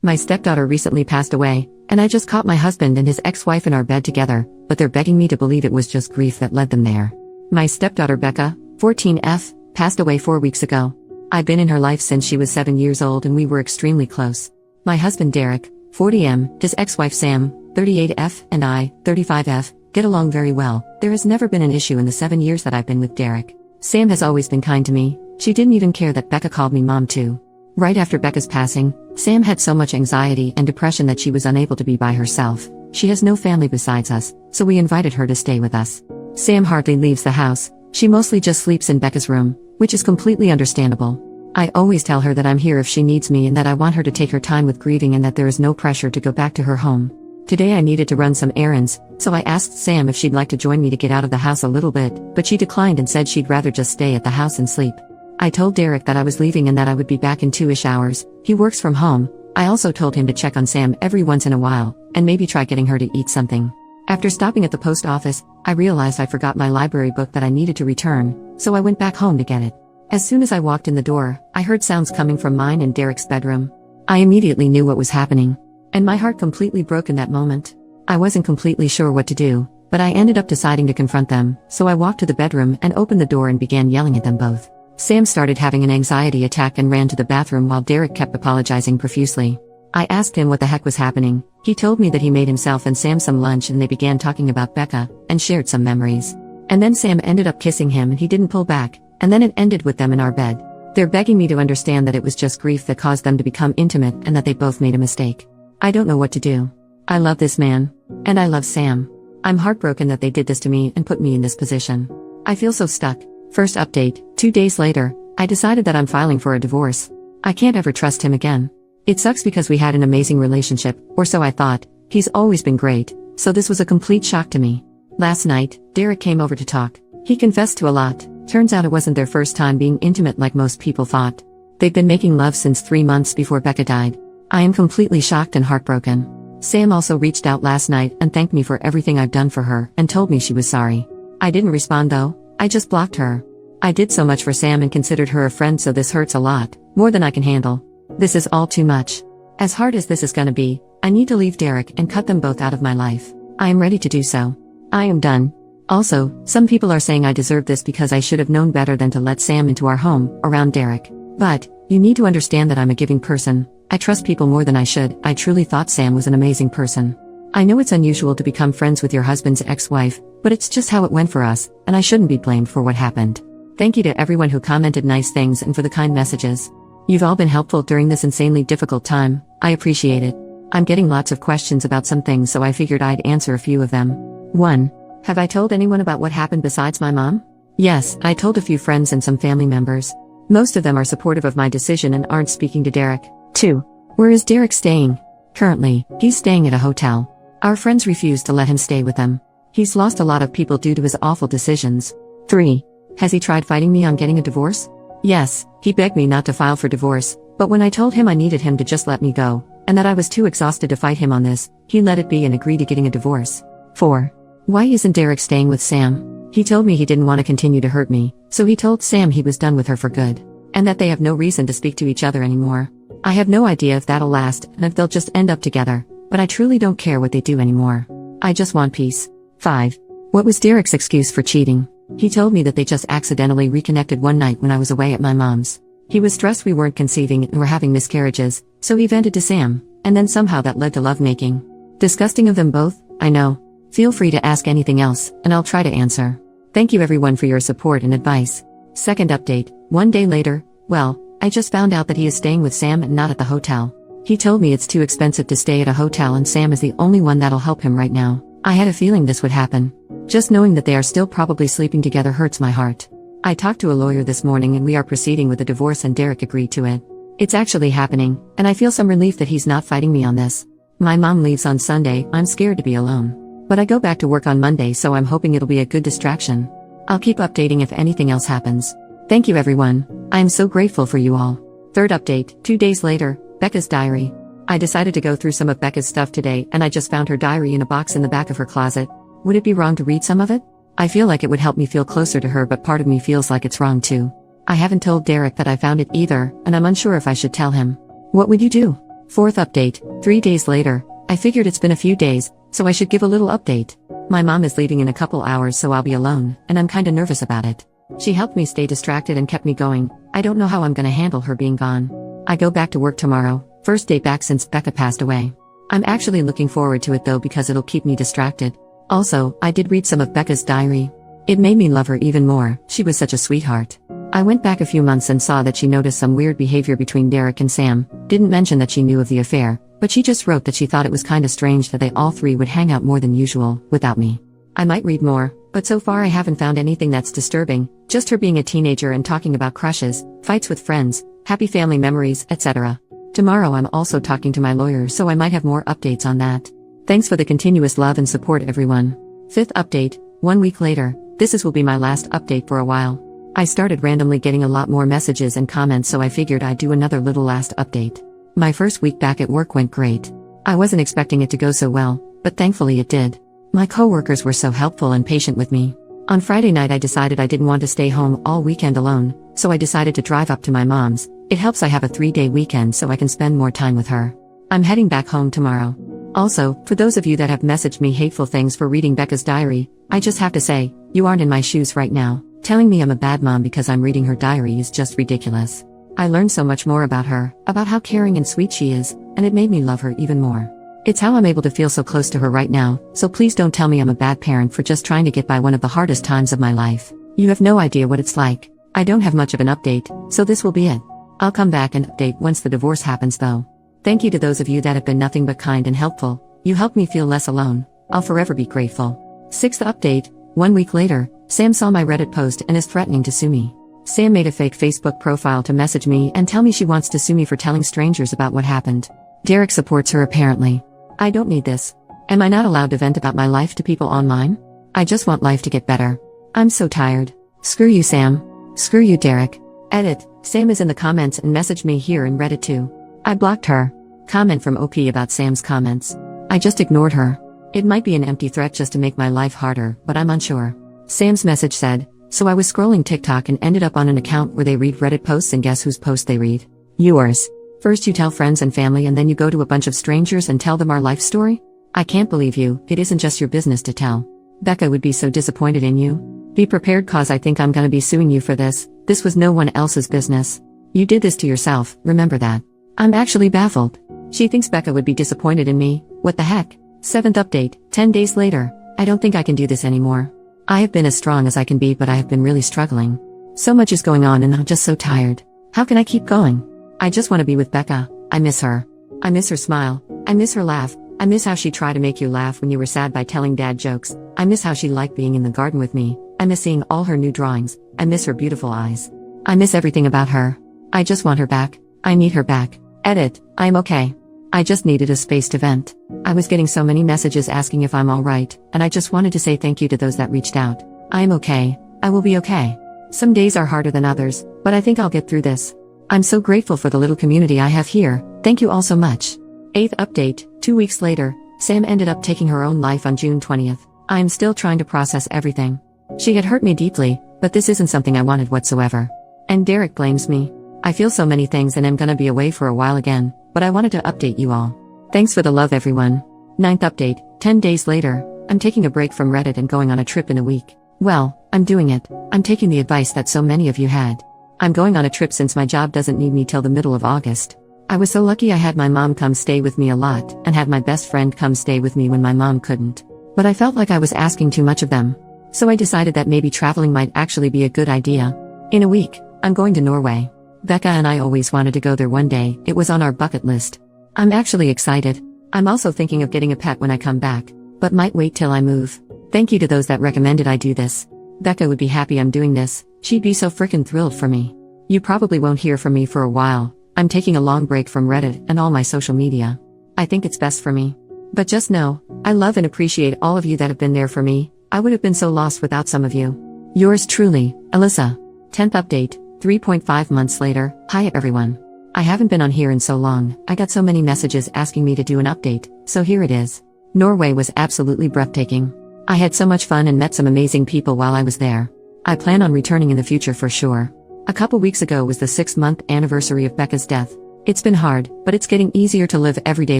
My stepdaughter recently passed away, and I just caught my husband and his ex-wife in our bed together, but they're begging me to believe it was just grief that led them there. My stepdaughter Becca, 14F, passed away 4 weeks ago. I've been in her life since she was 7 years old and we were extremely close. My husband Derek, 40M, his ex-wife Sam, 38F, and I, 35F, get along very well. There has never been an issue in the 7 years that I've been with Derek. Sam has always been kind to me. She didn't even care that Becca called me mom too. Right after Becca's passing, Sam had so much anxiety and depression that she was unable to be by herself. She has no family besides us, so we invited her to stay with us. Sam hardly leaves the house. She mostly just sleeps in Becca's room, which is completely understandable. I always tell her that I'm here if she needs me and that I want her to take her time with grieving and that there is no pressure to go back to her home. Today I needed to run some errands, so I asked Sam if she'd like to join me to get out of the house a little bit, but she declined and said she'd rather just stay at the house and sleep. I told Derek that I was leaving and that I would be back in 2-ish hours. He works from home. I also told him to check on Sam every once in a while, and maybe try getting her to eat something. After stopping at the post office, I realized I forgot my library book that I needed to return, so I went back home to get it. As soon as I walked in the door, I heard sounds coming from mine and Derek's bedroom. I immediately knew what was happening, and my heart completely broke in that moment. I wasn't completely sure what to do, but I ended up deciding to confront them, so I walked to the bedroom and opened the door and began yelling at them both. Sam started having an anxiety attack and ran to the bathroom while Derek kept apologizing profusely. I asked him what the heck was happening. He told me that he made himself and Sam some lunch and they began talking about Becca, and shared some memories. And then Sam ended up kissing him and he didn't pull back, and then it ended with them in our bed. They're begging me to understand that it was just grief that caused them to become intimate and that they both made a mistake. I don't know what to do. I love this man. And I love Sam. I'm heartbroken that they did this to me and put me in this position. I feel so stuck. First update, 2 days later, I decided that I'm filing for a divorce. I can't ever trust him again. It sucks because we had an amazing relationship, or so I thought. He's always been great, so this was a complete shock to me. Last night, Derek came over to talk. He confessed to a lot. Turns out it wasn't their first time being intimate like most people thought. They've been making love since 3 months before Becca died. I am completely shocked and heartbroken. Sam also reached out last night and thanked me for everything I've done for her and told me she was sorry. I didn't respond though. I just blocked her. I did so much for Sam and considered her a friend, so this hurts a lot, more than I can handle. This is all too much. As hard as this is gonna be, I need to leave Derek and cut them both out of my life. I am ready to do so. I am done. Also, some people are saying I deserve this because I should have known better than to let Sam into our home, around Derek. But, you need to understand that I'm a giving person. I trust people more than I should. I truly thought Sam was an amazing person. I know it's unusual to become friends with your husband's ex-wife, but it's just how it went for us, and I shouldn't be blamed for what happened. Thank you to everyone who commented nice things and for the kind messages. You've all been helpful during this insanely difficult time. I appreciate it. I'm getting lots of questions about some things, so I figured I'd answer a few of them. 1. Have I told anyone about what happened besides my mom? Yes, I told a few friends and some family members. Most of them are supportive of my decision and aren't speaking to Derek. 2. Where is Derek staying? Currently, he's staying at a hotel. Our friends refuse to let him stay with them. He's lost a lot of people due to his awful decisions. 3. Has he tried fighting me on getting a divorce? Yes, he begged me not to file for divorce, but when I told him I needed him to just let me go, and that I was too exhausted to fight him on this, he let it be and agreed to getting a divorce. 4. Why isn't Derek staying with Sam? He told me he didn't want to continue to hurt me, so he told Sam he was done with her for good, and that they have no reason to speak to each other anymore. I have no idea if that'll last and if they'll just end up together, but I truly don't care what they do anymore. I just want peace. 5. What was Derek's excuse for cheating? He told me that they just accidentally reconnected one night when I was away at my mom's. He was stressed we weren't conceiving and were having miscarriages, so he vented to Sam, and then somehow that led to lovemaking. Disgusting of them both, I know. Feel free to ask anything else, and I'll try to answer. Thank you everyone for your support and advice. Second update, 1 day later, well, I just found out that he is staying with Sam and not at the hotel. He told me it's too expensive to stay at a hotel and Sam is the only one that'll help him right now. I had a feeling this would happen. Just knowing that they are still probably sleeping together hurts my heart. I talked to a lawyer this morning and we are proceeding with the divorce and Derek agreed to it. It's actually happening, and I feel some relief that he's not fighting me on this. My mom leaves on Sunday. I'm scared to be alone. But I go back to work on Monday, so I'm hoping it'll be a good distraction. I'll keep updating if anything else happens. Thank you everyone. I am so grateful for you all. Third update, 2 days later, Becca's diary. I decided to go through some of Becca's stuff today and I just found her diary in a box in the back of her closet. Would it be wrong to read some of it? I feel like it would help me feel closer to her, but part of me feels like it's wrong too. I haven't told Derek that I found it either, and I'm unsure if I should tell him. What would you do? 4th update, 3 days later. I figured it's been a few days, so I should give a little update. My mom is leaving in a couple hours, so I'll be alone, and I'm kinda nervous about it. She helped me stay distracted and kept me going. I don't know how I'm gonna handle her being gone. I go back to work tomorrow, first day back since Becca passed away. I'm actually looking forward to it though because it'll keep me distracted. Also, I did read some of Becca's diary. It made me love her even more. She was such a sweetheart. I went back a few months and saw that she noticed some weird behavior between Derek and Sam. Didn't mention that she knew of the affair, but she just wrote that she thought it was kinda strange that they all three would hang out more than usual, without me. I might read more, but so far I haven't found anything that's disturbing, just her being a teenager and talking about crushes, fights with friends, happy family memories, etc. Tomorrow I'm also talking to my lawyer, so I might have more updates on that. Thanks for the continuous love and support, everyone. 5th update, 1 week later. This will be my last update for a while. I started randomly getting a lot more messages and comments, so I figured I'd do another little last update. My first week back at work went great. I wasn't expecting it to go so well, but thankfully it did. My coworkers were so helpful and patient with me. On Friday night I decided I didn't want to stay home all weekend alone, so I decided to drive up to my mom's. It helps I have a 3-day weekend so I can spend more time with her. I'm heading back home tomorrow. Also, for those of you that have messaged me hateful things for reading Becca's diary, I just have to say, you aren't in my shoes right now. Telling me I'm a bad mom because I'm reading her diary is just ridiculous. I learned so much more about her, about how caring and sweet she is, and it made me love her even more. It's how I'm able to feel so close to her right now, so please don't tell me I'm a bad parent for just trying to get by one of the hardest times of my life. You have no idea what it's like. I don't have much of an update, so this will be it. I'll come back and update once the divorce happens though. Thank you to those of you that have been nothing but kind and helpful. You helped me feel less alone. I'll forever be grateful. 6th update, 1 week later. Sam saw my Reddit post and is threatening to sue me. Sam made a fake Facebook profile to message me and tell me she wants to sue me for telling strangers about what happened. Derek supports her apparently. I don't need this. Am I not allowed to vent about my life to people online? I just want life to get better. I'm so tired. Screw you, Sam. Screw you, Derek. Edit. Sam is in the comments and messaged me here in Reddit too. I blocked her. Comment from OP about Sam's comments. I just ignored her. It might be an empty threat just to make my life harder, but I'm unsure. Sam's message said, so I was scrolling TikTok and ended up on an account where they read Reddit posts, and guess whose post they read? Yours. First you tell friends and family and then you go to a bunch of strangers and tell them our life story? I can't believe you. It isn't just your business to tell. Becca would be so disappointed in you. Be prepared cause I think I'm gonna be suing you for this. This was no one else's business. You did this to yourself, remember that. I'm actually baffled. She thinks Becca would be disappointed in me. What the heck? 7th update, 10 days later. I don't think I can do this anymore. I have been as strong as I can be, but I have been really struggling. So much is going on and I'm just so tired. How can I keep going? I just want to be with Becca. I miss her. I miss her smile. I miss her laugh. I miss how she tried to make you laugh when you were sad by telling dad jokes. I miss how she liked being in the garden with me. I miss seeing all her new drawings. I miss her beautiful eyes. I miss everything about her. I just want her back. I need her back. Edit. I'm okay. I just needed a space to vent. I was getting so many messages asking if I'm alright, and I just wanted to say thank you to those that reached out. I'm okay. I will be okay. Some days are harder than others, but I think I'll get through this. I'm so grateful for the little community I have here. Thank you all so much. 8th update, 2 weeks later. Sam ended up taking her own life on June 20th. I am still trying to process everything. She had hurt me deeply, but this isn't something I wanted whatsoever. And Derek blames me. I feel so many things and I'm gonna be away for a while again, but I wanted to update you all. Thanks for the love, everyone. 9th update, 10 days later. I'm taking a break from Reddit and going on a trip in a week. Well, I'm doing it. I'm taking the advice that so many of you had. I'm going on a trip since my job doesn't need me till the middle of August. I was so lucky I had my mom come stay with me a lot and had my best friend come stay with me when my mom couldn't. But I felt like I was asking too much of them. So I decided that maybe traveling might actually be a good idea. In a week, I'm going to Norway. Becca and I always wanted to go there one day. It was on our bucket list. I'm actually excited. I'm also thinking of getting a pet when I come back, but might wait till I move. Thank you to those that recommended I do this. Becca would be happy I'm doing this. She'd be so frickin' thrilled for me. You probably won't hear from me for a while. I'm taking a long break from Reddit and all my social media. I think it's best for me. But just know, I love and appreciate all of you that have been there for me. I would have been so lost without some of you. Yours truly, Alyssa. 10th update, 3.5 months later. Hi everyone. I haven't been on here in so long. I got so many messages asking me to do an update, so here it is. Norway was absolutely breathtaking. I had so much fun and met some amazing people while I was there. I plan on returning in the future for sure. A couple weeks ago was the 6-month anniversary of Becca's death. It's been hard, but it's getting easier to live everyday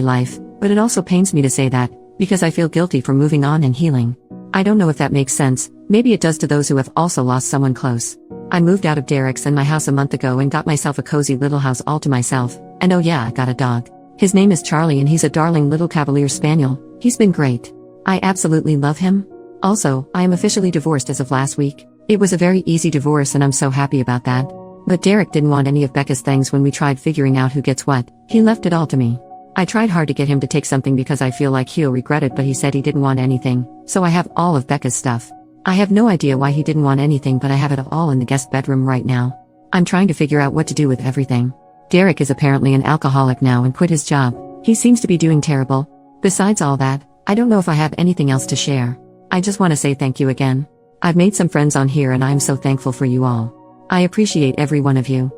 life, but it also pains me to say that, because I feel guilty for moving on and healing. I don't know if that makes sense, maybe it does to those who have also lost someone close. I moved out of Derek's and my house a month ago and got myself a cozy little house all to myself, and oh yeah, I got a dog. His name is Charlie and he's a darling little Cavalier Spaniel. He's been great. I absolutely love him. Also, I am officially divorced as of last week. It was a very easy divorce and I'm so happy about that. But Derek didn't want any of Becca's things when we tried figuring out who gets what. He left it all to me. I tried hard to get him to take something because I feel like he'll regret it, but he said he didn't want anything, so I have all of Becca's stuff. I have no idea why he didn't want anything, but I have it all in the guest bedroom right now. I'm trying to figure out what to do with everything. Derek is apparently an alcoholic now and quit his job. He seems to be doing terrible. Besides all that, I don't know if I have anything else to share. I just want to say thank you again. I've made some friends on here and I am so thankful for you all. I appreciate every one of you.